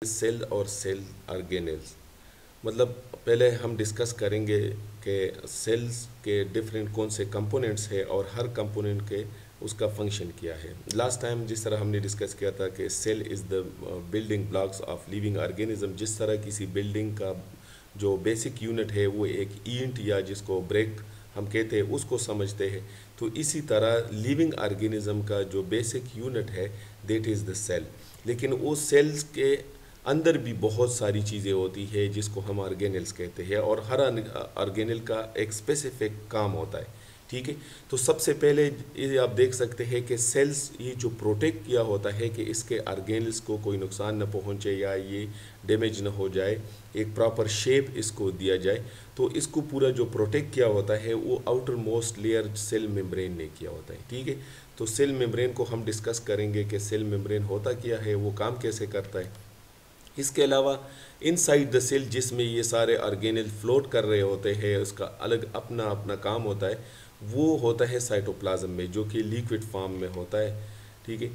Cell और cell organelles. मतलब पहले हम डिस्कस करेंगे कि सेल्स के डिफरेंट कौन से कंपोनेंट्स है और हर कंपोनेंट के उसका फंक्शन क्या है। लास्ट टाइम जिस तरह हमने डिस्कस किया था कि cell is the building blocks of living organism, जिस तरह किसी बिल्डिंग का जो बेसिक यूनिट है वो एक ईंट या जिसको ब्रेक हम कहते हैं उसको समझते हैं, तो इसी तरह लिविंग ऑर्गेनिज्म का जो बेसिक यूनिट है दैट इज़ द सेल। लेकिन वो सेल्स के अंदर भी बहुत सारी चीज़ें होती है जिसको हम ऑर्गेनेल्स कहते हैं, और हर ऑर्गेनेल का एक स्पेसिफिक काम होता है। ठीक है, तो सबसे पहले ये आप देख सकते हैं कि सेल्स ये जो प्रोटेक्ट किया होता है कि इसके ऑर्गेनेल्स को कोई नुकसान न पहुंचे या ये डैमेज न हो जाए, एक प्रॉपर शेप इसको दिया जाए। तो इसको पूरा जो प्रोटेक्ट किया होता है वो outermost layer cell membrane ने किया होता है। ठीक है, तो सेल मेम्ब्रेन को हम डिस्कस करेंगे कि सेल मेम्ब्रेन होता क्या है, वो काम कैसे करता है। इसके अलावा इनसाइड द सेल जिसमें ये सारे ऑर्गेनेल फ्लोट कर रहे होते हैं, उसका अलग अपना अपना काम होता है, वो होता है साइटोप्लाज्म में, जो कि लिक्विड फॉर्म में होता है। ठीक है,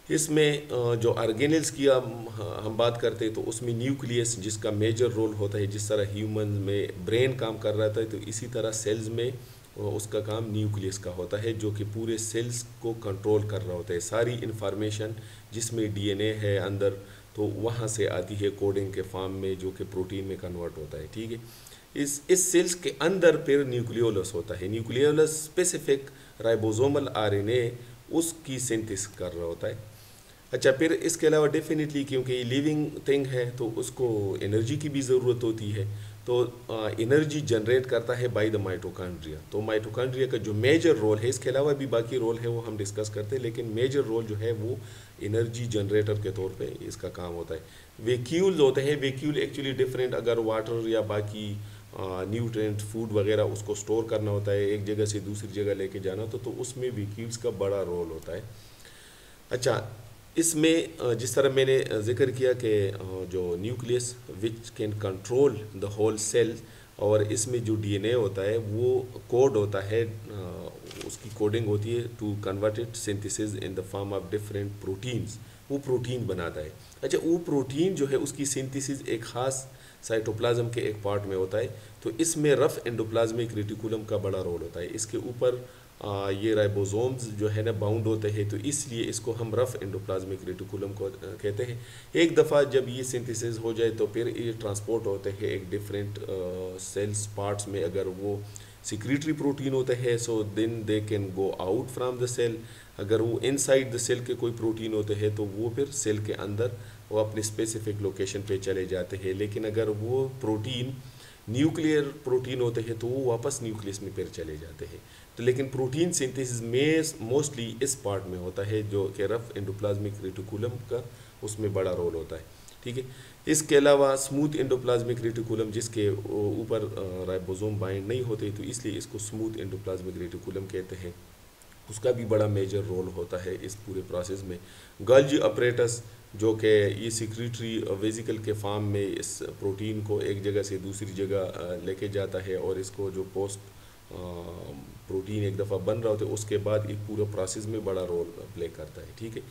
इसमें जो ऑर्गेनेल्स की हम बात करते हैं तो उसमें न्यूक्लियस जिसका मेजर रोल होता है। जिस तरह ह्यूमन में ब्रेन काम कर रहा था, तो इसी तरह सेल्स में उसका काम न्यूक्लियस का होता है, जो कि पूरे सेल्स को कंट्रोल कर रहा होता है। सारी इंफॉर्मेशन जिसमें डीएनए है अंदर, तो वहाँ से आती है कोडिंग के फॉर्म में, जो कि प्रोटीन में कन्वर्ट होता है। ठीक है, इस सेल्स के अंदर फिर न्यूक्लियोलस होता है। न्यूक्लियोलस स्पेसिफिक राइबोसोमल आरएनए उसकी सिंथेसिस कर रहा होता है। अच्छा, फिर इसके अलावा डेफिनेटली क्योंकि ये लिविंग थिंग है तो उसको एनर्जी की भी ज़रूरत होती है, तो एनर्जी जनरेट करता है बाय द माइटोकॉन्ड्रिया। तो माइटोकॉन्ड्रिया का जो मेजर रोल है, इसके अलावा भी बाकी रोल है वो हम डिस्कस करते हैं, लेकिन मेजर रोल जो है वो एनर्जी जनरेटर के तौर पे इसका काम होता है। वेक्यूल्स होते हैं, वेक्यूल एक्चुअली डिफरेंट, अगर वाटर या बाकी न्यूट्रिएंट फूड वगैरह उसको स्टोर करना होता है, एक जगह से दूसरी जगह लेके जाना, तो उसमें वेक्यूल्स का बड़ा रोल होता है। अच्छा, इसमें जिस तरह मैंने जिक्र किया कि जो nucleus which can control the whole cell, और इसमें जो डीएनए होता है वो कोड होता है, उसकी कोडिंग होती है to converted synthesis in the form of different proteins, वो प्रोटीन बनाता है। अच्छा, वो प्रोटीन जो है उसकी सिंथेसिस एक ख़ास साइटोप्लाज्म के एक पार्ट में होता है, तो इसमें रफ एंडोप्लाज्मिक रेटिकुलम का बड़ा रोल होता है। इसके ऊपर ये राइबोसोम्स जो है ना बाउंड होते हैं, तो इसलिए इसको हम रफ एंडोप्लाज्मिक रेटिकुलम को कहते हैं। एक दफ़ा जब ये सिंथेसिस हो जाए तो फिर ये ट्रांसपोर्ट होते हैं एक डिफरेंट सेल्स पार्ट्स में। अगर वो सिक्रीटरी प्रोटीन होते हैं so then they can go out from the cell. अगर वो इनसाइड द सेल के कोई प्रोटीन होते हैं तो वो फिर सेल के अंदर वो अपने स्पेसिफिक लोकेशन पे चले जाते हैं। लेकिन अगर वो प्रोटीन न्यूक्लियर प्रोटीन होते हैं तो वो वापस न्यूक्लियस में फिर चले जाते हैं। तो लेकिन प्रोटीन सिंथेसिस में मोस्टली इस पार्ट में होता है जो कि रफ एंडोप्लाज्मिक रेटिकुलम का उसमें बड़ा रोल होता है। ठीक है, इसके अलावा स्मूथ एंडोप्लाज्मिक रेटिकुलम जिसके ऊपर राइबोसोम बाइंड नहीं होते, तो इसलिए इसको स्मूथ एंडोप्लाज्मिक रेटिकुलम कहते हैं, उसका भी बड़ा मेजर रोल होता है इस पूरे प्रोसेस में। गल्जी अपरेटस जो कि ये सिक्रीटरी वेजिकल के फॉर्म में इस प्रोटीन को एक जगह से दूसरी जगह लेके जाता है, और इसको जो पोस्ट प्रोटीन एक दफ़ा बन रहा होता है उसके बाद एक पूरा प्रोसेस में बड़ा रोल प्ले करता है। ठीक है,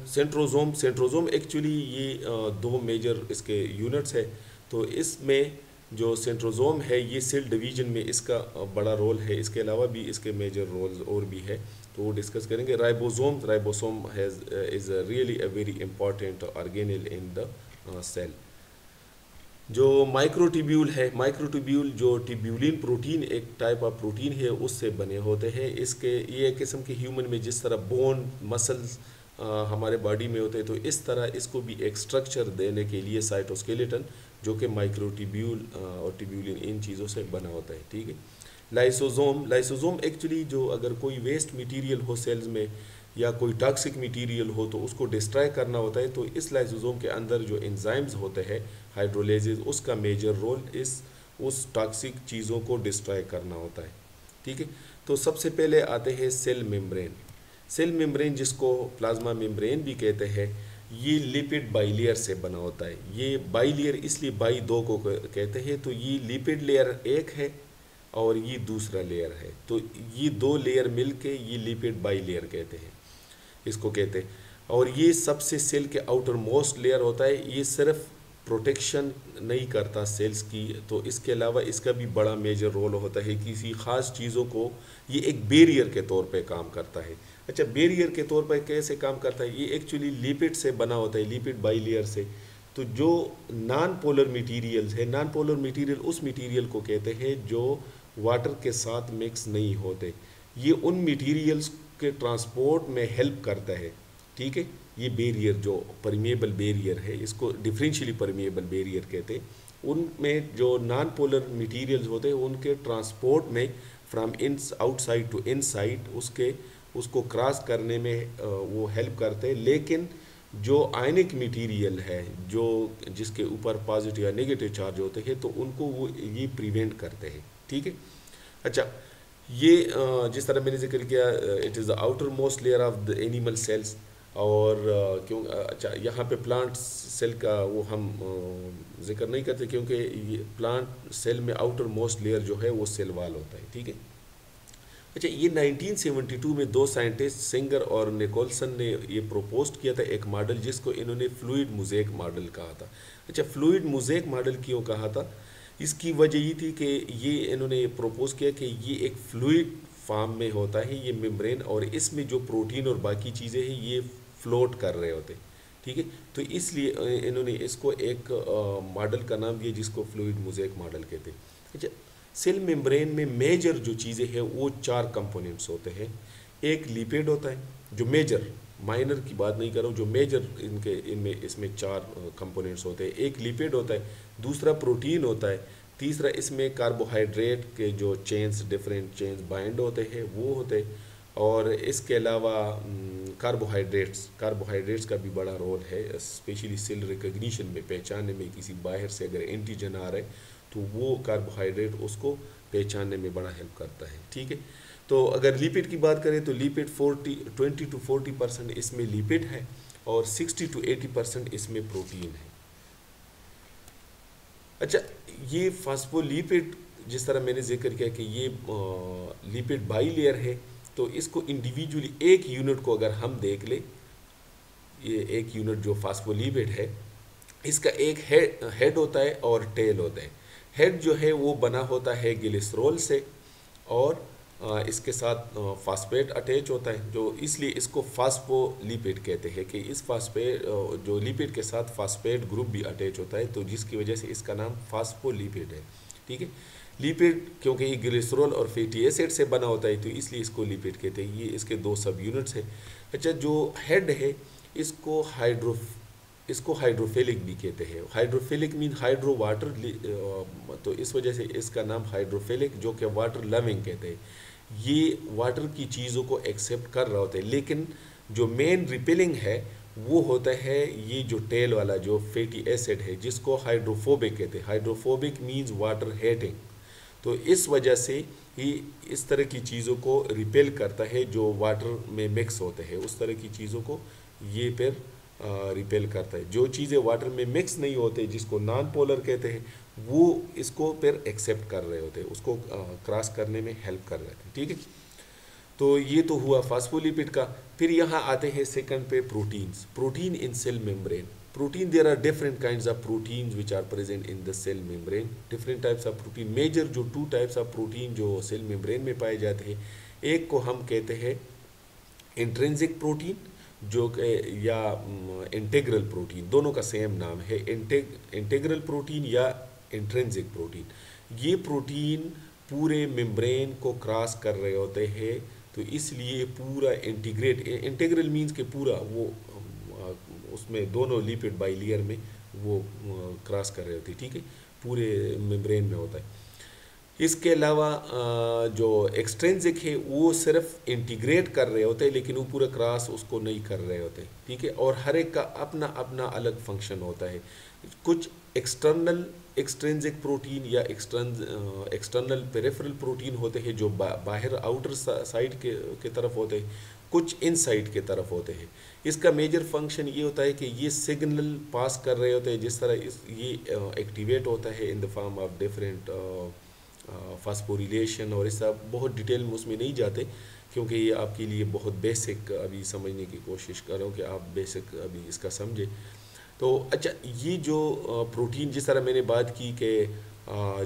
सेंट्रोजोम एक्चुअली ये दो मेजर इसके यूनिट्स है। तो इसमें जो सेंट्रोजोम है ये सेल डिवीजन में इसका बड़ा रोल है। इसके अलावा भी इसके मेजर रोल्स और भी है, तो वो डिस्कस करेंगे। Ribosome has is really a very important organelle in the cell. जो माइक्रोट्यूब्यूल है, माइक्रोट्यूब्यूल जो ट्यूब्यूलिन प्रोटीन एक टाइप ऑफ प्रोटीन है उससे बने होते हैं। इसके ये एक किस्म के ह्यूमन में जिस तरह बोन मसल्स हमारे बॉडी में होते हैं, तो इस तरह इसको भी एक स्ट्रक्चर देने के लिए साइटोस्केलेटन जो कि माइक्रोट्यूब्यूल और ट्यूब्यूलिन इन चीज़ों से बना होता है। ठीक है, लाइसोसोम एक्चुअली जो अगर कोई वेस्ट मटेरियल हो सेल्स में या कोई टॉक्सिक मटेरियल हो तो उसको डिस्ट्रॉय करना होता है, तो इस लाइसोसोम के अंदर जो एंजाइम्स होते हैं हाइड्रोलेजेस, उसका मेजर रोल उस टॉक्सिक चीज़ों को डिस्ट्रॉय करना होता है। ठीक है, तो सबसे पहले आते हैं सेल मेम्ब्रेन। सेल मेम्ब्रेन जिसको प्लाज्मा मेम्ब्रेन भी कहते हैं, ये लिपिड बाइलेयर से बना होता है। ये बाइलेयर इसलिए बाई दो को कहते हैं, तो ये लिपिड लेयर एक है और ये दूसरा लेयर है, तो ये दो लेयर मिलके ये लिपिड बाइलेयर कहते हैं, इसको कहते हैं। और ये सबसे सेल के आउटर मोस्ट लेयर होता है। ये सिर्फ प्रोटेक्शन नहीं करता सेल्स की, तो इसके अलावा इसका भी बड़ा मेजर रोल होता है। किसी ख़ास चीज़ों को ये एक बैरियर के तौर पे काम करता है। अच्छा, बैरियर के तौर पर कैसे काम करता है? ये एक्चुअली लिपिड से बना होता है, लिपिड बाइलेयर से। तो जो नॉन पोलर मटीरियल्स है, नॉन पोलर मटीरियल उस मटीरियल को कहते हैं जो वाटर के साथ मिक्स नहीं होते। ये उन मटीरियल्स के ट्रांसपोर्ट में हेल्प करता है, ठीक है। ये बैरियर जो परमिएबल बैरियर है, इसको डिफरेंशियली परमिएबल बैरियर कहते हैं। उनमें जो नॉन पोलर मटीरियल्स होते हैं उनके ट्रांसपोर्ट में from in outside to inside उसको क्रॉस करने में वो हेल्प करते हैं। लेकिन जो आयनिक मटेरियल है, जो जिसके ऊपर पॉजिटिव या नेगेटिव चार्ज होते हैं, तो उनको वो ये प्रिवेंट करते हैं, ठीक है। अच्छा, ये जिस तरह मैंने जिक्र किया, it is the outer most layer of the animal cells. और क्यों अच्छा, यहाँ पे प्लांट सेल का वो हम जिक्र नहीं करते, क्योंकि ये प्लांट सेल में आउटर मोस्ट लेयर जो है वो सेल वाल होता है, ठीक है। अच्छा, ये 1972 में दो साइंटिस्ट सिंगर और निकोलसन ने ये प्रपोज किया था एक मॉडल, जिसको इन्होंने फ्लूइड मोज़ेक मॉडल कहा था। अच्छा, फ्लूइड मोज़ेक मॉडल क्यों कहा था? इसकी वजह ये थी कि ये इन्होंने प्रपोज किया कि ये एक फ्लूइड फॉर्म में होता है ये मेम्ब्रेन, और इसमें जो प्रोटीन और बाकी चीज़ें हैं ये फ्लोट कर रहे होते, ठीक है। तो इसलिए इन्होंने इसको एक मॉडल का नाम दिया जिसको फ्लूइड मोज़ेक मॉडल कहते हैं। अच्छा, सेल मेम्ब्रेन में मेजर जो चीज़ें हैं वो चार कंपोनेंट्स होते हैं। एक लिपिड होता है, जो मेजर, माइनर की बात नहीं कर रहा हूँ, जो मेजर इसमें चार कंपोनेंट्स होते हैं। एक लिपिड होता है, दूसरा प्रोटीन होता है, तीसरा इसमें कार्बोहाइड्रेट के जो चेन्स, डिफरेंट चेन्स बाइंड होते हैं वो होते हैं, और इसके अलावा कार्बोहाइड्रेट्स का भी बड़ा रोल है, स्पेशली सेल रिकग्निशन में, पहचानने में। किसी बाहर से अगर एंटीजन आ रहा है तो वो कार्बोहाइड्रेट उसको पहचानने में बड़ा हेल्प करता है, ठीक है। तो अगर लिपिड की बात करें तो लिपिड 20 to 40% इसमें लिपिड है, और 60 to 80% इसमें प्रोटीन है। अच्छा, ये फास्फोलिपिड जिस तरह मैंने जिक्र किया कि ये लिपिड बाइलेयर है, तो इसको इंडिविजुअली एक यूनिट को अगर हम देख ले, ये एक यूनिट जो फास्फोलिपिड है, इसका एक हेड होता है और टेल होता है। हेड जो है वो बना होता है ग्लिसरॉल से, और इसके साथ फास्फेट अटैच होता है, जो इसलिए इसको फास्फोलिपिड कहते हैं कि इस फास्फेट जो लिपिड के साथ फास्फेट ग्रुप भी अटैच होता है, तो जिसकी वजह से इसका नाम फास्फोलिपिड है, ठीक है। लिपिड क्योंकि ये ग्लिसरॉल और फैटी एसिड से बना होता है, तो इसलिए इसको लिपिड कहते हैं। ये इसके दो सब यूनिट्स हैं। अच्छा, जो हेड है इसको हाइड्रोफिलिक भी कहते हैं। हाइड्रोफिलिक मीन हाइड्रो वाटर, तो इस वजह से इसका नाम हाइड्रोफिलिक, जो कि वाटर लविंग कहते हैं। ये वाटर की चीज़ों को एक्सेप्ट कर रहा होता है, लेकिन जो मेन रिपेलिंग है वो होता है ये जो टेल वाला जो फैटी एसिड है, जिसको हाइड्रोफोबिक कहते हैं। Hydrophobic means water hating. तो इस वजह से ही इस तरह की चीज़ों को रिपेल करता है, जो वाटर में मिक्स होते हैं उस तरह की चीज़ों को ये फिर रिपेल करता है। जो चीज़ें वाटर में मिक्स नहीं होते, जिसको नॉन पोलर कहते हैं, वो इसको फिर एक्सेप्ट कर रहे होते हैं, उसको क्रॉस करने में हेल्प कर रहे थे, ठीक है। तो ये तो हुआ फास्फोलिपिड का। फिर यहाँ आते हैं सेकंड पे, proteins. Protein in cell membrane. Protein, there are different kinds of proteins which are present in the cell membrane. Different types of protein, major जो 2 टाइप्स ऑफ प्रोटीन जो सेल मेम्ब्रेन में पाए जाते हैं, एक को हम कहते हैं इंट्रिंसिक प्रोटीन, जो या इंटेग्रल प्रोटीन, दोनों का सेम नाम है, इंटेग्रल प्रोटीन या इंट्रिंसिक प्रोटीन। ये प्रोटीन पूरे मेम्ब्रेन को क्रॉस कर रहे होते हैं, तो इसलिए पूरा इंटीग्रल मीन्स के पूरा वो उसमें दोनों लिपिड बाइलेयर में वो क्रॉस कर रहे होते हैं, ठीक है, पूरे मेम्ब्रेन में होता है। इसके अलावा जो एक्सट्रिंसिक है वो सिर्फ इंटीग्रेट कर रहे होते हैं, लेकिन वो पूरा क्रॉस उसको नहीं कर रहे होते, ठीक है। और हर एक का अपना अपना अलग फंक्शन होता है। कुछ एक्सटर्नल एक्सट्रिंसिक प्रोटीन या एक्सटर्नल पेरिफेरल प्रोटीन होते हैं, जो बाहर आउटर साइड के तरफ होते हैं, कुछ इनसाइड के तरफ होते हैं। इसका मेजर फंक्शन ये होता है कि ये सिग्नल पास कर रहे होते हैं, जिस तरह ये एक्टिवेट होता है इन the form of different phosphorylation, और इस सब बहुत डिटेल में उसमें नहीं जाते क्योंकि ये आपके लिए बहुत बेसिक अभी समझने की कोशिश कर रहा हूँ कि आप बेसिक अभी इसका समझें। तो अच्छा, ये जो प्रोटीन, जिस तरह मैंने बात की कि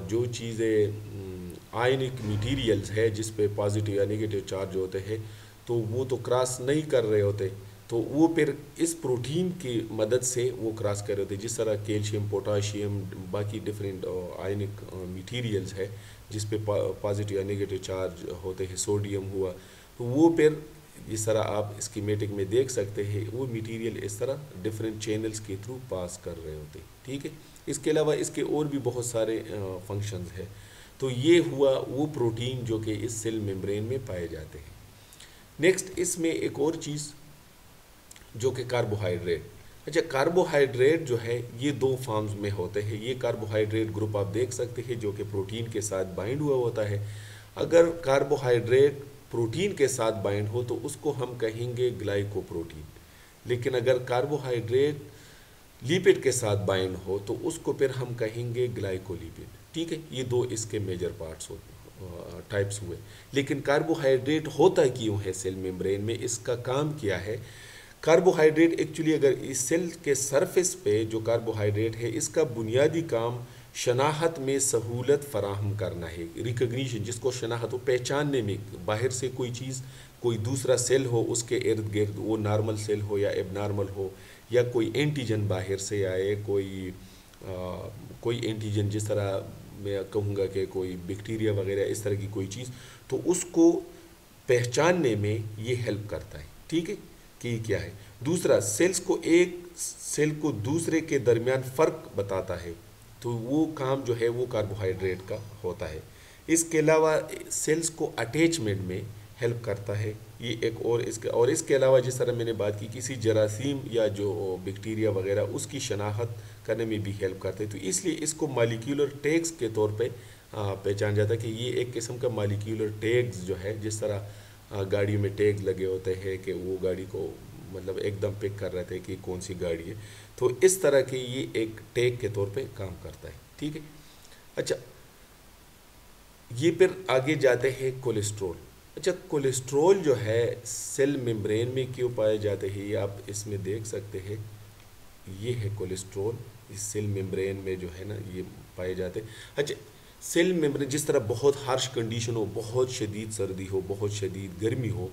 जो चीज़ें आयनिक मटेरियल्स है जिस पे पॉजिटिव या नेगेटिव चार्ज होते हैं, तो वो तो क्रॉस नहीं कर रहे होते, तो वो फिर इस प्रोटीन की मदद से वो क्रॉस कर रहे होते। जिस तरह कैल्शियम, पोटाशियम, बाकी डिफरेंट आयनिक मटेरियल्स है जिस पे पॉजिटिव या नेगेटिव चार्ज होते हैं, सोडियम हुआ, तो वो फिर जिस तरह आप स्कीमेटिक में देख सकते हैं, वो मटेरियल इस तरह डिफरेंट चैनल्स के थ्रू पास कर रहे होते हैं, ठीक है। इसके अलावा इसके और भी बहुत सारे फंक्शंस हैं। तो ये हुआ वो प्रोटीन जो कि इस सेल मेम्ब्रेन में पाए जाते हैं। नेक्स्ट, इसमें एक और चीज़ जो कि कार्बोहाइड्रेट। अच्छा, कार्बोहाइड्रेट जो है ये दो फॉर्म्स में होते हैं। ये कार्बोहाइड्रेट ग्रुप आप देख सकते हैं जो कि प्रोटीन के साथ बाइंड हुआ होता है। अगर कार्बोहाइड्रेट प्रोटीन के साथ बाइंड हो तो उसको हम कहेंगे ग्लाइकोप्रोटीन, लेकिन अगर कार्बोहाइड्रेट लिपिड के साथ बाइंड हो तो उसको फिर हम कहेंगे ग्लाइकोलिपिड, ठीक है। ये दो इसके मेजर पार्ट्स होते टाइप्स हुए। लेकिन कार्बोहाइड्रेट होता क्यों है सेल मेम्ब्रेन में, इसका काम क्या है? कार्बोहाइड्रेट एक्चुअली, अगर इस सेल के सरफेस पे जो कार्बोहाइड्रेट है, इसका बुनियादी काम शनाख्त में सहूलत फराहम करना है, रिकग्निशन, जिसको शनाख्त हो, पहचानने में। बाहर से कोई चीज़, कोई दूसरा सेल हो उसके इर्द गिर्द, वो नॉर्मल सेल हो या एबनॉर्मल हो, या कोई एंटीजन बाहर से आए, कोई एंटीजन, जिस तरह मैं कहूँगा कि कोई बैक्टीरिया वगैरह इस तरह की कोई चीज़, तो उसको पहचानने में ये हेल्प करता है, ठीक है, कि क्या है। दूसरा, सेल्स को एक सेल को दूसरे के दरमियान फ़र्क बताता है, तो वो काम जो है वो कार्बोहाइड्रेट का होता है। इसके अलावा सेल्स को अटैचमेंट में हेल्प करता है ये एक, और इसके अलावा जिस तरह मैंने बात की, किसी जरासीम या जो बैक्टीरिया वगैरह उसकी शनाख्त करने में भी हेल्प करते हैं। तो इसलिए इसको मॉलिक्यूलर टैग्स के तौर पे पहचान जाता है कि ये एक किस्म का मॉलिक्यूलर टैग्स जो है, जिस तरह गाड़ियों में टैग लगे होते हैं कि वो गाड़ी को मतलब एकदम पिक कर रहे थे कि कौन सी गाड़ी है, तो इस तरह के ये एक टैग के तौर पे काम करता है, ठीक है। अच्छा, ये फिर आगे जाते हैं कोलेस्ट्रॉल। अच्छा, कोलेस्ट्रॉल जो है सेल मेम्ब्रेन में क्यों पाए जाते हैं, ये आप इसमें देख सकते हैं। ये है कोलेस्ट्रॉल, इस सेल मेम्ब्रेन में जो है ना ये पाए जाते हैं। अच्छा, सेल मेम्ब्रेन जिस तरह बहुत हार्श कंडीशन हो, बहुत शदीद सर्दी हो, बहुत शदीद गर्मी हो,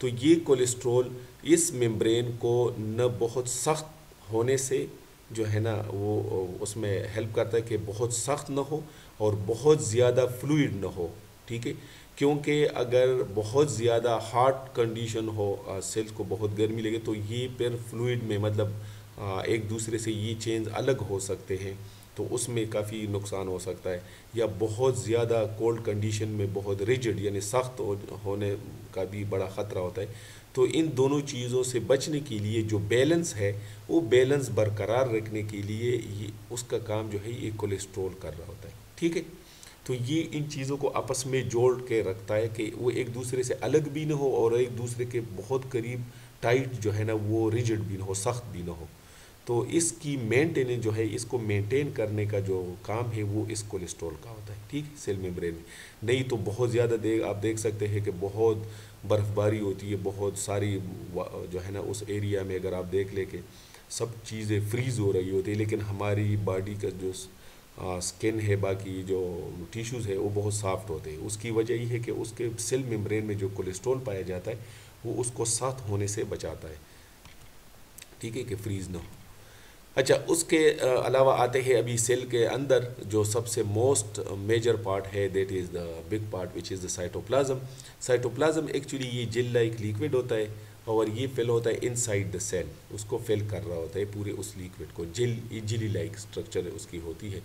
तो ये कोलेस्ट्रॉल इस मेम्ब्रेन को न बहुत सख्त होने से जो है ना वो उसमें हेल्प करता है कि बहुत सख्त ना हो और बहुत ज़्यादा फ्लूइड ना हो, ठीक है। क्योंकि अगर बहुत ज़्यादा हार्ड कंडीशन हो, सेल्स को बहुत गर्मी लगे, तो ये फिर फ्लूइड में मतलब एक दूसरे से ये चेंज अलग हो सकते हैं, तो उसमें काफ़ी नुकसान हो सकता है। या बहुत ज़्यादा कोल्ड कंडीशन में बहुत रिजिड यानी सख्त होने का भी बड़ा ख़तरा होता है। तो इन दोनों चीज़ों से बचने के लिए जो बैलेंस है, वो बैलेंस बरकरार रखने के लिए ये उसका काम जो है ये कोलेस्ट्रॉल कर रहा होता है, ठीक है। तो ये इन चीज़ों को आपस में जोड़ के रखता है कि वो एक दूसरे से अलग भी ना हो और एक दूसरे के बहुत करीब टाइट जो है ना वो रिजिड भी ना हो, सख्त भी ना हो। तो इसकी मेंटेनेंस जो है, इसको मेंटेन करने का जो काम है वो इस कोलेस्ट्रॉल का होता है, ठीक है, सेल मेम्ब्रेन में। नहीं तो बहुत ज़्यादा आप देख सकते हैं कि बहुत बर्फ़बारी होती है, बहुत सारी जो है ना उस एरिया में अगर आप देख ले कि सब चीज़ें फ्रीज़ हो रही होती है, लेकिन हमारी बॉडी का जो स्किन है, बाकी जो टिश्यूज़ है वो बहुत सॉफ्ट होते हैं। उसकी वजह ये है कि उसके सेल मेम्ब्रेन में जो कोलेस्ट्रॉल पाया जाता है वो उसको सख्त होने से बचाता है, ठीक है, कि फ्रीज़ ना हो। अच्छा, उसके अलावा आते हैं अभी सेल के अंदर जो सबसे मोस्ट मेजर पार्ट है, that is the big part which is the cytoplasm. Cytoplasm actually ये जेल लाइक लिक्विड होता है और ये फिल होता है इनसाइड द सेल, उसको फिल कर रहा होता है पूरे उस लिक्विड को, जेली लाइक स्ट्रक्चर उसकी होती है।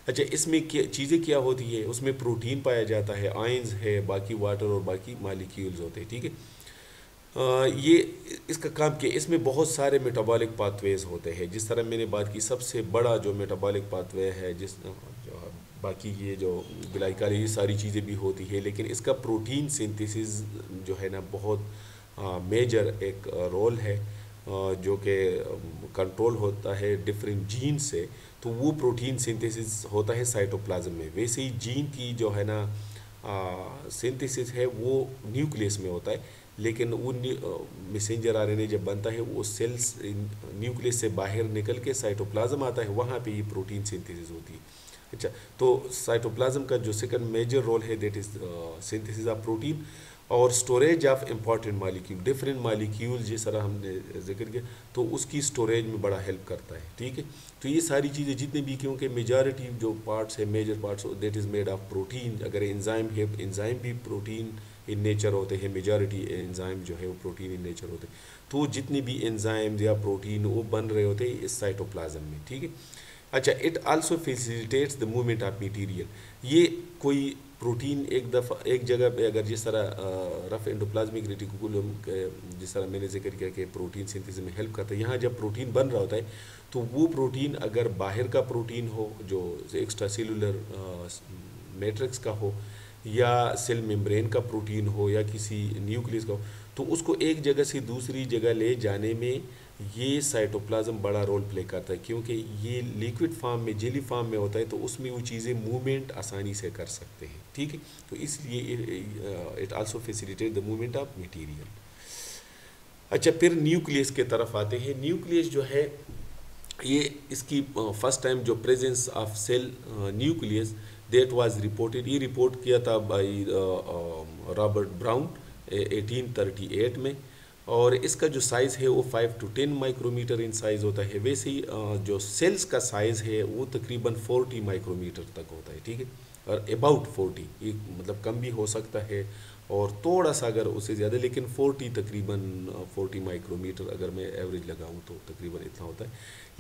अच्छा, इसमें क्या चीज़ें क्या होती है, उसमें प्रोटीन पाया जाता है, आयंस है, बाकी वाटर और बाकी मालिक्यूल्स होते हैं, ठीक है। ये इसका काम क्या, इसमें बहुत सारे मेटाबॉलिक पाथवेज होते हैं। जिस तरह मैंने बात की, सबसे बड़ा जो मेटाबॉलिक पाथवे है, बाकी ये जो ग्लाइकल, ये सारी चीज़ें भी होती है, लेकिन इसका प्रोटीन सिंथेसिस जो है ना बहुत मेजर एक रोल है, जो कि कंट्रोल होता है डिफरेंट जीन से। तो वो प्रोटीन सिंथेसिस होता है साइटोप्लाज्म में। वैसे ही जीन की जो है ना सिंथेसिस है वो न्यूक्लियस में होता है, लेकिन वो मैसेंजर आरएनए जब बनता है वो सेल्स न्यूक्लियस से बाहर निकल के साइटोप्लाज्म आता है, वहाँ पे ये प्रोटीन सिंथेसिस होती है। अच्छा, तो साइटोप्लाज्म का जो सेकंड मेजर रोल है that is synthesis of protein और storage of important molecule, different molecule जिस तरह हमने जिक्र किया, तो उसकी स्टोरेज में बड़ा हेल्प करता है। ठीक है, तो ये सारी चीज़ें जितने भी, क्योंकि मेजॉरिटी जो पार्ट्स है, major parts that is made of protein. अगर एंजाइम है, एंजाइम भी प्रोटीन इन नेचर होते हैं, मेजॉरिटी एंजाइम जो है वो प्रोटीन इन नेचर होते हैं। तो जितने भी एंजाइम या प्रोटीन वो बन रहे होते हैं इस साइटोप्लाज्म में। ठीक है, अच्छा, it also facilitates the movement of material. ये कोई प्रोटीन एक जगह पे अगर जिस तरह रफ एंडोप्लाज्मिक रेटिकुलम जिस तरह मैंने जिक्र किया कि प्रोटीन सिंथेसिस में हेल्प करता है, यहाँ जब प्रोटीन बन रहा होता है तो वो प्रोटीन अगर बाहर का प्रोटीन हो जो एक्स्ट्रा सेलुलर मैट्रिक्स का हो या सेल मेम्ब्रेन का प्रोटीन हो या किसी न्यूक्लियस का हो, तो उसको एक जगह से दूसरी जगह ले जाने में ये साइटोप्लाज्म बड़ा रोल प्ले करता है, क्योंकि ये लिक्विड फॉर्म में, जेली फॉर्म में होता है, तो उसमें वो चीज़ें मूवमेंट आसानी से कर सकते हैं। ठीक है, तो इसलिए it also facilitate the movement of material. अच्छा, फिर न्यूक्लियस के तरफ आते हैं। न्यूक्लियस जो है ये इसकी फर्स्ट टाइम जो presence of cell nucleus that was reported, ये रिपोर्ट किया था बाई रॉबर्ट ब्राउन 1838 में, और इसका जो साइज़ है वो 5 to 10 माइक्रोमीटर इन साइज़ होता है। वैसे ही जो सेल्स का साइज़ है वो तकरीबन 40 माइक्रोमीटर तक होता है। ठीक है, और अबाउट 40, ये मतलब कम भी हो सकता है और थोड़ा सा अगर उससे ज़्यादा, लेकिन 40 तकरीबन 40 माइक्रोमीटर अगर मैं एवरेज लगाऊं तो तकरीबन इतना होता है।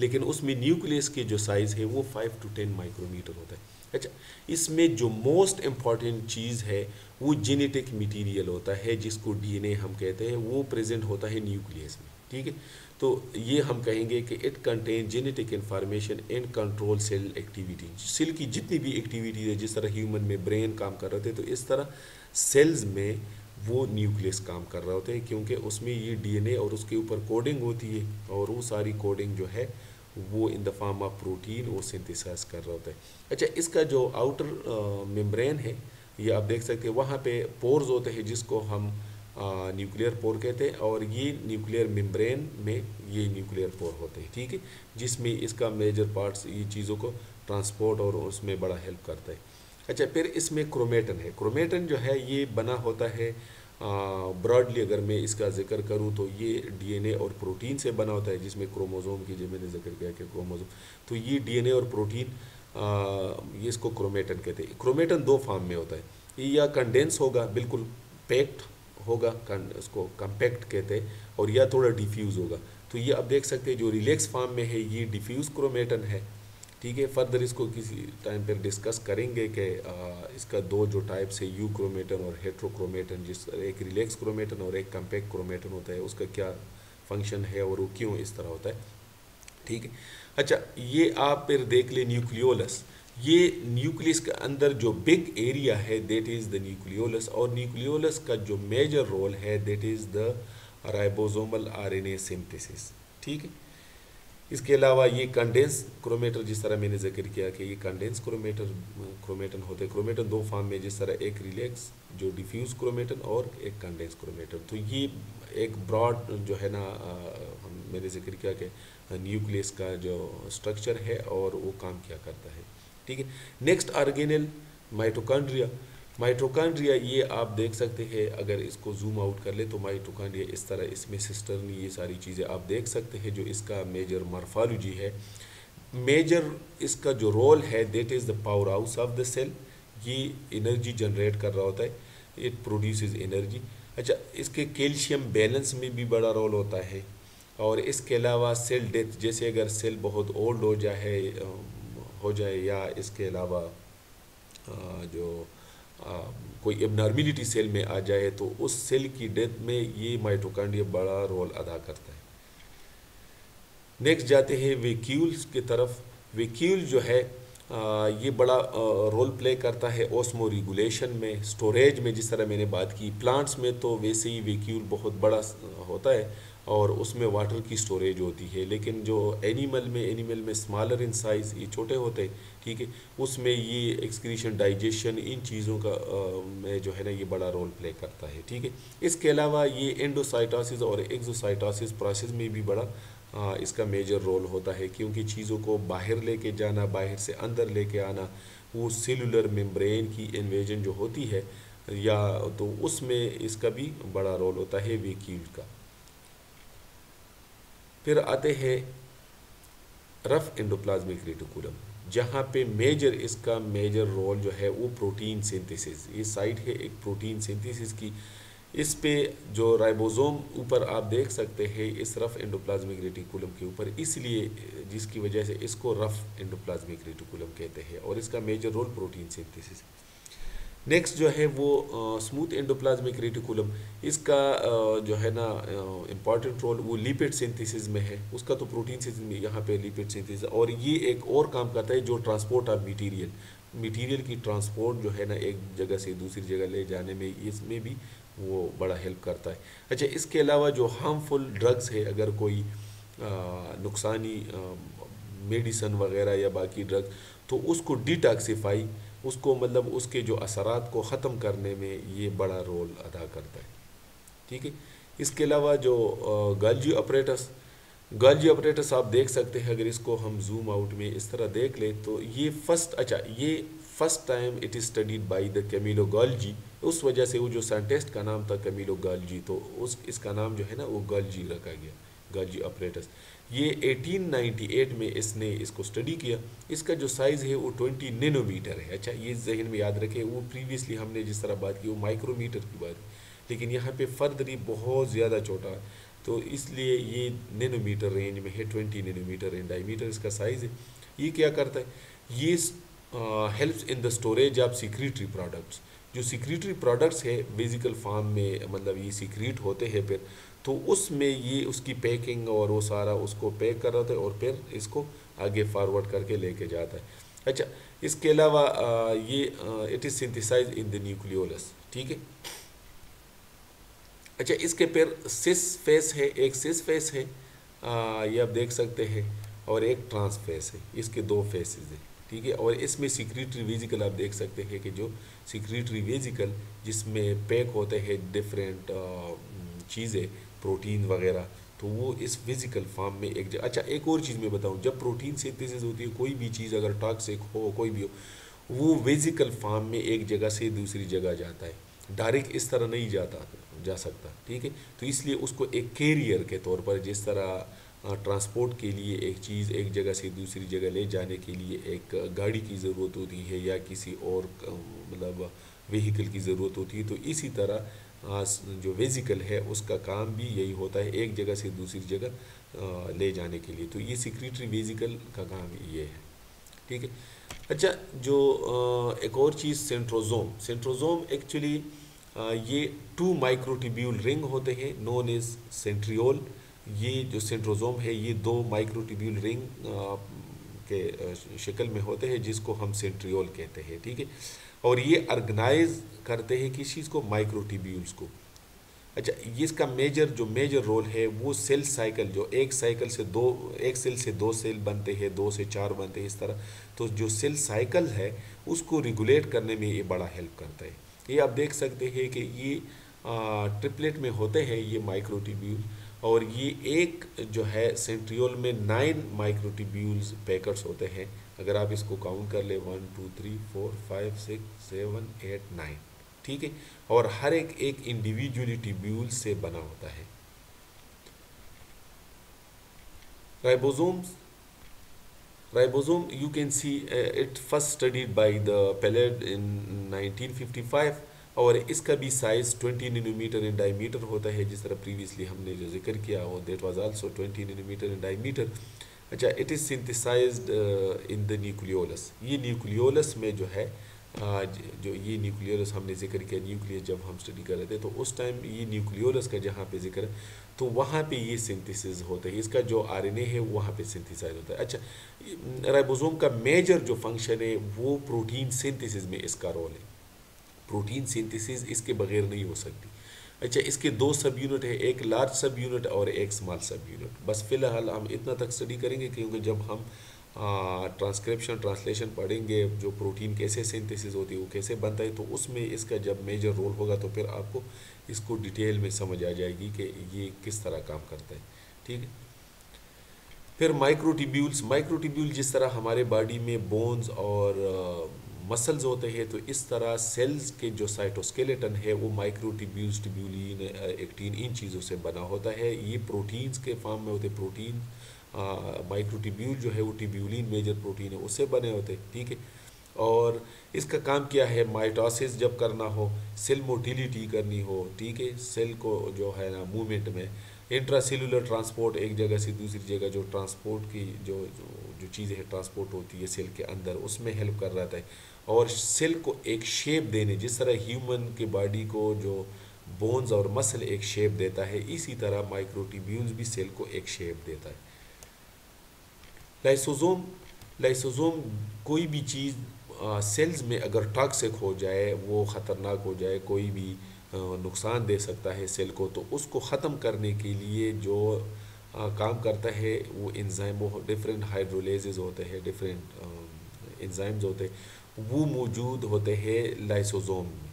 लेकिन उसमें न्यूक्लियस की जो साइज़ है वो 5 to 10 माइक्रोमीटर होता है। अच्छा, इसमें जो मोस्ट इम्पॉर्टेंट चीज़ है वो जेनेटिक मटेरियल होता है, जिसको डीएनए हम कहते हैं, वो प्रेजेंट होता है न्यूक्लियस में। ठीक है, तो ये हम कहेंगे कि it contain genetic information and control cell activity. Cell की जितनी भी एक्टिविटीज है, जिस तरह ह्यूमन में ब्रेन काम कर रहे थे, तो इस तरह सेल्स में वो न्यूक्लियस काम कर रहे होते हैं, क्योंकि उसमें ये डीएनए और उसके ऊपर कोडिंग होती है, और वो सारी कोडिंग जो है वो इन द फॉर्म ऑफ प्रोटीन वो सिंथेसाइज कर रहा होता है। अच्छा, इसका जो आउटर मेम्ब्रेन है, ये आप देख सकते हैं, वहाँ पे पोर्स होते हैं जिसको हम न्यूक्लियर पोर कहते हैं, और ये न्यूक्लियर मेम्ब्रेन में ये न्यूक्लियर पोर होते हैं। ठीक है, जिसमें इसका मेजर पार्ट्स ये चीज़ों को ट्रांसपोर्ट और उसमें बड़ा हेल्प करता है। अच्छा, फिर इसमें क्रोमेटन है। क्रोमेटन जो है ये बना होता है, ब्रॉडली अगर मैं इसका जिक्र करूँ तो ये डीएनए और प्रोटीन से बना होता है, जिसमें क्रोमोसोम की जो मैंने जिक्र किया कि क्रोमोसोम, तो ये डीएनए और प्रोटीन ये इसको क्रोमेटन कहते हैं। क्रोमेटन दो फॉर्म में होता है, ये या कंडेंस होगा, बिल्कुल पैक्ड होगा, उसको कम्पैक्ट कहते हैं, और या थोड़ा डिफ्यूज़ होगा। तो ये आप देख सकते हैं जो रिलैक्स फॉर्म में है ये डिफ्यूज़ क्रोमेटन है। ठीक है, फर्दर इसको किसी टाइम पर डिस्कस करेंगे कि इसका दो जो टाइप्स है, यू क्रोमेटन और हेट्रोक्रोमेटन, जिस एक रिलैक्स क्रोमेटन और एक कम्पैक्ट क्रोमेटन होता है, उसका क्या फंक्शन है और वो क्यों इस तरह होता है। ठीक है, अच्छा, ये आप फिर देख ले न्यूक्लियोलस। ये न्यूक्लियस के अंदर जो बिग एरिया है दैट इज़ द न्यूक्लियोलस, और न्यूक्लियोलस का जो मेजर रोल है that is the ribosomal RNA synthesis. ठीक है, इसके अलावा ये कंडेंस क्रोमेटर, जिस तरह मैंने जिक्र किया कि ये कंडेंस क्रोमेटन होते हैं। क्रोमेटन दो फॉर्म में, जिस तरह एक रिलैक्स जो डिफ्यूज क्रोमेटन और एक कंडेंस क्रोमेटन। तो ये एक ब्रॉड जो है ना, मैंने जिक्र किया कि न्यूक्लियस का जो स्ट्रक्चर है और वो काम क्या करता है। ठीक है, नेक्स्ट ऑर्गेनेल माइटोकॉन्ड्रिया। माइटोकॉन्ड्रिया ये आप देख सकते हैं, अगर इसको जूम आउट कर ले तो माइटोकॉन्ड्रिया इस तरह, इसमें सिस्टर्न, ये सारी चीज़ें आप देख सकते हैं, जो इसका मेजर मॉर्फोलॉजी है। मेजर इसका जो रोल है that is the power house of the cell. ये एनर्जी जनरेट कर रहा होता है, इट प्रोड्यूसेस एनर्जी। अच्छा, इसके कैल्शियम बैलेंस में भी बड़ा रोल होता है, और इसके अलावा सेल डेथ, जैसे अगर सेल बहुत ओल्ड हो जाए या इसके अलावा जो कोई एबनॉर्मलिटी सेल में आ जाए, तो उस सेल की डेथ में ये माइटोकॉन्ड्रिया बड़ा रोल अदा करता है। नेक्स्ट जाते हैं वैक्यूल्स की तरफ। वैक्यूल जो है ये बड़ा रोल प्ले करता है ऑस्मो रेगुलेशन में, स्टोरेज में, जिस तरह मैंने बात की। प्लांट्स में तो वैसे ही वैक्यूल बहुत बड़ा होता है, और उसमें वाटर की स्टोरेज होती है। लेकिन जो एनिमल में स्मॉलर इन साइज़, ये छोटे होते हैं, ठीक है, उसमें ये एक्सक्रीशन, डाइजेशन, इन चीज़ों का में जो है ना ये बड़ा रोल प्ले करता है, ठीक है। इसके अलावा ये एंडोसाइटोसिस और एक्सोसाइटोसिस प्रोसेस में भी बड़ा इसका मेजर रोल होता है, क्योंकि चीज़ों को बाहर लेके जाना, बाहर से अंदर लेके आना, वो सेलुलर मेम्ब्रेन की इन्वेजन जो होती है या तो उसमें इसका भी बड़ा रोल होता है वैक्यूल का। फिर आते हैं रफ एंडोप्लाज्मिक रेटिकुलम, जहाँ पे इसका मेजर रोल जो है वो प्रोटीन सिंथेसिस, ये साइट है एक प्रोटीन सिंथेसिस की। इस पे जो राइबोसोम ऊपर आप देख सकते हैं इस रफ एंडोप्लाज्मिक रेटिकुलम के ऊपर, इसलिए जिसकी वजह से इसको रफ एंडोप्लाज्मिक रेटिकुलम कहते हैं, और इसका major role protein synthesis. Next जो है वो स्मूथ एंडोप्लाज्मिक रेटिकुलम, इसका जो है ना इम्पॉर्टेंट रोल वो लिपिड सिंथेसिस में है। उसका तो प्रोटीन सिंथेसिस में, यहाँ पे लिपिड सिंथेसिस, और ये एक और काम करता है जो ट्रांसपोर्ट ऑफ मटेरियल की ट्रांसपोर्ट जो है ना एक जगह से दूसरी जगह ले जाने में, इसमें भी वो बड़ा हेल्प करता है। अच्छा, इसके अलावा जो हार्मफुल ड्रग्स है, अगर कोई नुकसानी मेडिसन वगैरह या बाकी ड्रग्स, तो उसको डिटॉक्सिफाई, उसको मतलब उसके जो असरात को ख़त्म करने में ये बड़ा रोल अदा करता है, ठीक है। इसके अलावा जो गाल्जी ऑपरेटस आप देख सकते हैं, अगर इसको हम जूम आउट में इस तरह देख लें तो ये first time it is studied by the Camillo Golgi. उस वजह से वो जो साइंटिस्ट का नाम था कैमिलो गाल्जी, तो इसका नाम जो है ना वो गाल्जी रखा गया, गाल्जी ऑपरेटस। ये 1898 में इसने इसको स्टडी किया। इसका जो साइज़ है वो 20 नैनोमीटर है। अच्छा, ये जहन में याद रखें, वो प्रीवियसली हमने जिस तरह बात की वो माइक्रोमीटर की बात की, लेकिन यहाँ पे फर्दरी बहुत ज़्यादा छोटा है, तो इसलिए ये नैनोमीटर रेंज में है, 20 नैनोमीटर इन डायमीटर इसका साइज़ है। ये क्या करता है, ये helps in the storage of secretory products. जो सिक्रीटरी प्रोडक्ट्स है वेजिकल फार्म में, मतलब ये सिक्रीट होते हैं फिर, तो उसमें ये उसकी पैकिंग और वो सारा उसको पैक कर रहा था और फिर इसको आगे फॉरवर्ड करके लेके जाता है। अच्छा, इसके अलावा ये it is synthesize in the nucleolus, ठीक है। अच्छा, इसके फिर सिस फेस है, एक सिस फेस है, ये आप देख सकते हैं, और एक ट्रांस फेस है, इसके दो फेसेस हैं, ठीक है। और इसमें सिक्रीटरी वेजिकल आप देख सकते हैं कि जो सिक्रीटरी वेजिकल जिसमें पैक होते हैं डिफरेंट चीज़ें, प्रोटीन वगैरह, तो वो इस फिजिकल फॉर्म में एक अच्छा, एक और चीज़ मैं बताऊं, जब प्रोटीन सिंथेसिस होती है, कोई भी चीज़ अगर टॉक्सिक हो, कोई भी हो, वो वेजिकल फॉर्म में एक जगह से दूसरी जगह जाता है, डायरेक्ट इस तरह नहीं जा सकता, ठीक है। तो इसलिए उसको एक कैरियर के तौर पर, जिस तरह ट्रांसपोर्ट के लिए एक चीज़ एक जगह से दूसरी जगह ले जाने के लिए एक गाड़ी की ज़रूरत होती है या किसी और मतलब व्हीकल की ज़रूरत होती है, तो इसी तरह जो वेजिकल है उसका काम भी यही होता है, एक जगह से दूसरी जगह ले जाने के लिए। तो ये सिक्रीटरी वेजिकल का काम ये है, ठीक है। अच्छा, जो एक और चीज़ सेंट्रोजोम एक्चुअली ये 2 माइक्रोट्यूब्यूल रिंग होते हैं, नोन एज सेंट्रियोल। ये जो सेंट्रोजोम है ये 2 माइक्रोट्यूब्यूल रिंग के शक्ल में होते हैं, जिसको हम सेंट्रियोल कहते हैं, ठीक है। और ये ऑर्गेनाइज करते हैं किस चीज़ को, माइक्रोट्यूब्यूल्स को। अच्छा, ये इसका मेजर रोल है वो सेल साइकिल, जो एक सेल से दो सेल बनते हैं, 2 से 4 बनते हैं, इस तरह। तो जो सेल साइकिल है उसको रेगुलेट करने में ये बड़ा हेल्प करता है। ये आप देख सकते हैं कि ये ट्रिपलेट में होते हैं ये माइक्रोट्यूब्यूल, और ये एक जो है सेंट्रियोल में 9 माइक्रोट्यूब्यूल्स पैकेट्स होते हैं। अगर आप इसको काउंट कर ले, 1 2 3 4 5 6 7 8 9, ठीक है। और हर एक इंडिविजुअली ट्यूब्यूल से बना होता है। Ribosome you can see it first studied by the Palade in 1955, और इसका भी साइज़ 20 नैनोमीटर इन डायमीटर होता है, जिस तरह प्रीवियसली हमने जो जिक्र किया हो, that was also 20 nanometer in diameter. अच्छा, it is synthesized in the nucleolus. ये न्यूक्लियोलस में जो है जो ये न्यूक्लियोलस हमने जिक्र किया, न्यूक्लियस जब हम स्टडी कर रहे थे तो उस टाइम ये न्यूक्लियोलस का जहाँ पे जिक्र है, तो वहाँ पे ये सिंथेसिस होता है, इसका जो आरएनए है वहाँ पे सिंथेसाइज होता है। अच्छा, राइबोसोम का मेजर जो फंक्शन है वो प्रोटीन सिंथेसिस में इसका रोल है। प्रोटीन सिंथेसिस इसके बगैर नहीं हो सकती। अच्छा, इसके दो सब यूनिट है, एक लार्ज सब यूनिट और एक स्मॉल सब यूनिट। बस फिलहाल हम इतना तक स्टडी करेंगे, क्योंकि जब हम ट्रांसक्रिप्शन ट्रांसलेशन पढ़ेंगे, जो प्रोटीन कैसे सिंथेसिस होती है, वो कैसे बनता है, तो उसमें इसका जब मेजर रोल होगा तो फिर आपको इसको डिटेल में समझ आ जाएगी कि ये किस तरह काम करता है। ठीक है। फिर माइक्रोट्यूब्यूल्स, माइक्रोट्यूब्यूल जिस तरह हमारे बॉडी में बोन्स और मसल्स होते हैं, तो इस तरह सेल्स के जो साइटोस्केलेटन है वो माइक्रोट्यूब्यूल्स, ट्यूब्यूलिन, एक्टिन, इन चीज़ों से बना होता है। ये प्रोटीन्स के फॉर्म में होते हैं। प्रोटीन माइक्रोट्यूब्यूल जो है वो ट्यूब्यूलिन मेजर प्रोटीन है, उससे बने होते हैं। ठीक है। और इसका काम क्या है, माइटोसिस जब करना हो, सेल मोटिलिटी करनी हो, ठीक है, सेल को जो है ना मूवमेंट में, इंट्रासेलुलर ट्रांसपोर्ट, एक जगह से दूसरी जगह जो ट्रांसपोर्ट की जो चीज़ें हैं ट्रांसपोर्ट होती है सेल के अंदर, उसमें हेल्प कर रहा था। और सेल को एक शेप देने, जिस तरह ह्यूमन के बॉडी को जो बोन्स और मसल एक शेप देता है, इसी तरह माइक्रोट्यूब्यूल्स भी सेल को एक शेप देता है। लाइसोसोम, लाइसोसोम कोई भी चीज़ सेल्स में अगर टॉक्सिक हो जाए, वो ख़तरनाक हो जाए, कोई भी नुकसान दे सकता है सेल को, तो उसको ख़त्म करने के लिए जो काम करता है वो एंजाइम, वो डिफरेंट हाइड्रोलेजेस होते हैं, डिफरेंट एंजाइम्स होते हैं, वो मौजूद होते हैं लाइसोसोम में।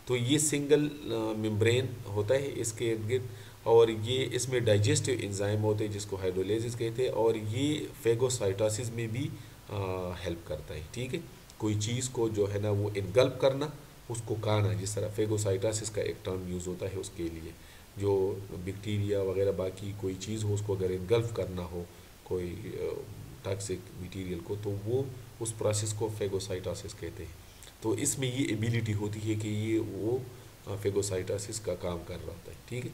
तो ये सिंगल मेम्ब्रेन होता है इसके इर्द गिर्द, और ये इसमें डाइजेस्टिव एंजाइम होते हैं जिसको हाइड्रोलेसिस कहते हैं, और ये फेगोसाइटोसिस में भी हेल्प करता है। ठीक है। कोई चीज़ को जो है ना वो इनगल्प करना, उसको खाना, जिस तरह फेगोसाइटोसिस का एक टर्म यूज़ होता है उसके लिए, जो बैक्टीरिया वगैरह बाकी कोई चीज़ हो उसको अगर इनगल्फ करना हो, कोई टॉक्सिक मटीरियल को, तो वो उस प्रोसेस को फेगोसाइटोसिस कहते हैं। तो इसमें ये एबिलिटी होती है कि ये वो फेगोसाइटोसिस का काम कर रहा होता है। ठीक है।